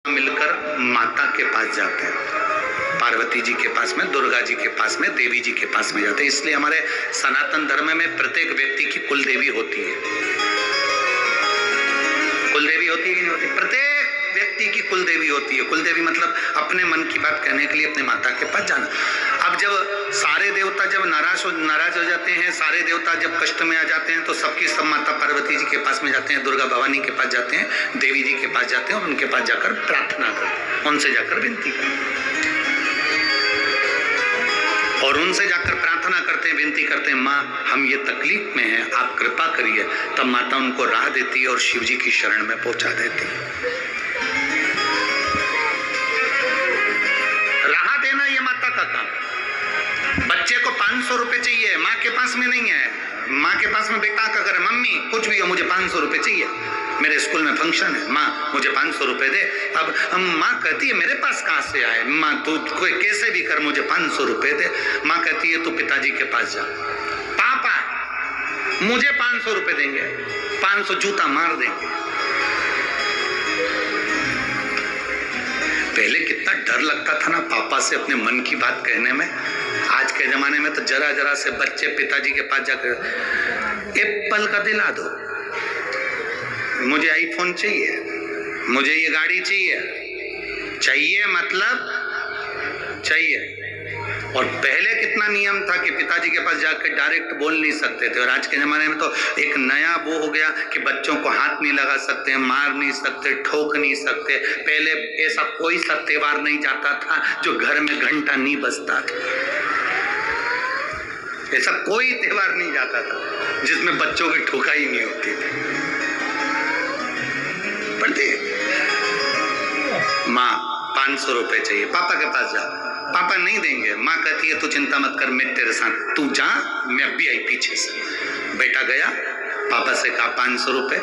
मिलकर माता के पास जाते हैं, पार्वती जी के पास में, दुर्गा जी के पास में, देवी जी के पास में जाते हैं। इसलिए हमारे सनातन धर्म में प्रत्येक व्यक्ति की कुल देवी होती है। कुल देवी होती है कि नहीं होती? प्रत्येक व्यक्ति की कुल देवी होती है। कुल देवी मतलब अपने मन की बात कहने के लिए अपने माता के पास जाना। अब जब सारे देवता जब नाराज हो जाते हैं, सारे देवता जब कष्ट में आ जाते हैं, तो सबकी सब माता पार्वती जी के पास में जाते हैं, दुर्गा भवानी के पास जाते हैं, देवी जी के पास जाते हैं और उनके पास जाकर प्रार्थना करते हैं, उनसे जाकर विनती करते हैं और उनसे जाकर प्रार्थना करते हैं, विनती करते हैं, माँ हम ये तकलीफ में हैं, आप कृपा करिए। तब माता उनको राह देती है और शिव जी की शरण में पहुंचा देती है। राह देना ये माता का काम। बच्चे को 500 रुपए चाहिए, माँ के पास में नहीं है। माँ के पास में बेटा का करे, मम्मी कुछ भी हो मुझे 500 रुपए चाहिए, मेरे स्कूल में फंक्शन है, माँ मुझे 500 रुपए दे। अब हम माँ कहती है मेरे पास कहाँ से आए, माँ तू कोई कैसे भी कर मुझे 500 रुपए दे। माँ कहती है तू पिताजी के पास जा, पापा मुझे 500 रुपए देंगे, 500 जूता मार देंगे। पहले कितना डर लगता था ना पापा से अपने मन की बात कहने में। आज के जमाने में तो जरा जरा से बच्चे पिताजी के पास जाकर एप्पल का दिला दो, मुझे आईफोन चाहिए, मुझे ये गाड़ी चाहिए मतलब चाहिए। और पहले कितना नियम था कि पिताजी के पास जाकर डायरेक्ट बोल नहीं सकते थे। और आज के जमाने में तो एक नया वो हो गया कि बच्चों को हाथ नहीं लगा सकते, मार नहीं सकते, ठोक नहीं सकते। पहले ऐसा कोई सा त्योहार नहीं जाता था जो घर में घंटा नहीं बजता था। ऐसा कोई त्योहार नहीं जाता था जिसमें बच्चों की ठोकाई नहीं होती थी। पढ़ते माँ 500 रुपए चाहिए, पापा के पास जा, पापा नहीं देंगे। माँ कहती है तू चिंता मत कर, मैं तेरे साथ, तू जा, मैं अभी आई पीछे से। बेटा गया, पापा से कहा 500 रुपए,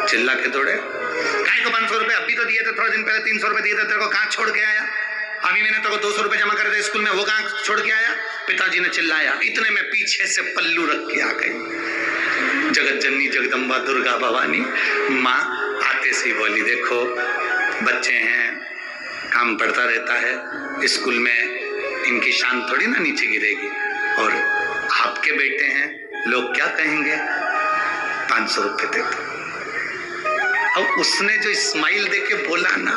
चिल्ला के दौड़े, काहे को 500 रुपए, अभी तो दिए थे, थोड़े दिन पहले 300 रुपए दिए थे, तेरे को कहाँ छोड़ के आया? अभी मैंने तेरे को 200 रुपए जमा करे थे स्कूल में, वो कहाँ छोड़ के आया? पिताजी ने चिल्लाया, इतने में पीछे से पल्लू रख के आ गई जगत जननी जगदम्बा दुर्गा भवानी। माँ आते से बोली देखो बच्चे हैं, काम पड़ता रहता है, स्कूल में इनकी शान थोड़ी ना नीचे गिरेगी, और आपके बेटे हैं, लोग क्या कहेंगे, 500 रुपए दे दो। अब उसने जो स्माइल देके बोला ना,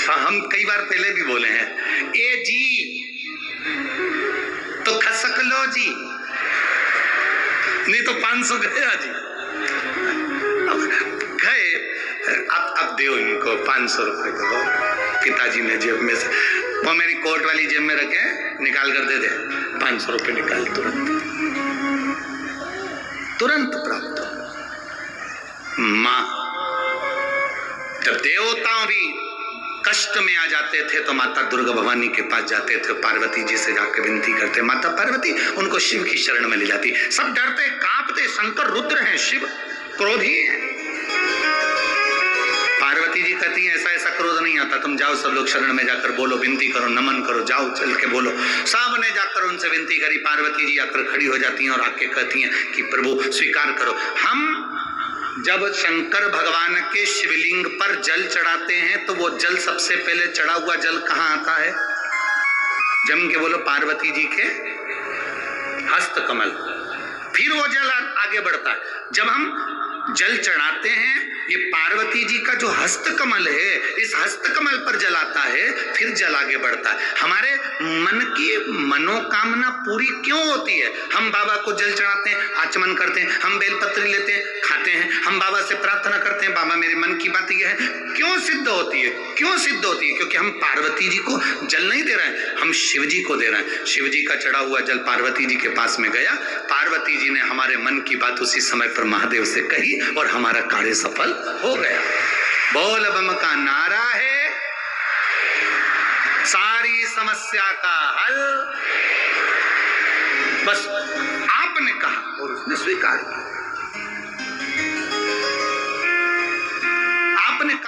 हम कई बार पहले भी बोले हैं, ए जी तो खसक लो जी, नहीं तो 500 गया जी। गए, अब दो इनको 500 रुपए दो। पिताजी ने जेब में से, वो मेरी कोट वाली जेब में रखे, निकाल कर दे दे, 500 रुपए निकाल, तुरंत प्राप्त। माँ जब देवताओं भी कष्ट में आ जाते थे तो माता दुर्गा भवानी के पास जाते थे, पार्वती जी से जाकर विनती करते, माता पार्वती उनको शिव की शरण में ले जाती। सब डरते कांपते, शंकर रुद्र हैं, शिव क्रोधी हैं। पार्वती जी कहती हैं ऐसा ऐसा क्रोध नहीं आता, तुम जाओ सब लोग शरण में जाकर बोलो, विनती करो, नमन करो, जाओ चल के बोलो। सबने जाकर उनसे विनती करी। पार्वती जी आकर खड़ी हो जाती हैं और आके कहती हैं कि प्रभु स्वीकार करो। हम जब शंकर भगवान के शिवलिंग पर जल चढ़ाते हैं तो वो जल सबसे पहले चढ़ा हुआ जल कहाँ आता है? जम के बोलो, पार्वती जी के हस्त कमल। फिर वो जल आगे बढ़ता है। जब हम जल चढ़ाते हैं, ये पार्वती जी का जो हस्त कमल है, इस हस्त कमल पर जल आता है, फिर जल आगे बढ़ता है। हमारे मन की मनोकामना पूरी क्यों होती है? हम बाबा को जल चढ़ाते हैं, आचमन करते हैं, हम बेलपत्री लेते हैं, खाते हैं, हम बाबा से प्रार्थना करते हैं, बाबा मेरे मन की बात यह है। क्यों सिद्ध होती है? क्यों सिद्ध होती है? क्योंकि हम पार्वती जी को जल नहीं दे रहे हैं, हम शिव जी को दे रहे हैं। शिव जी का चढ़ा हुआ जल पार्वती जी के पास में गया, पार्वती जी ने हमारे मन की बात उसी समय पर महादेव से कही और हमारा कार्य सफल हो गया। बोल बम का नारा है, सारी समस्या का हल। बस आपने कहा और उसने स्वीकार किया।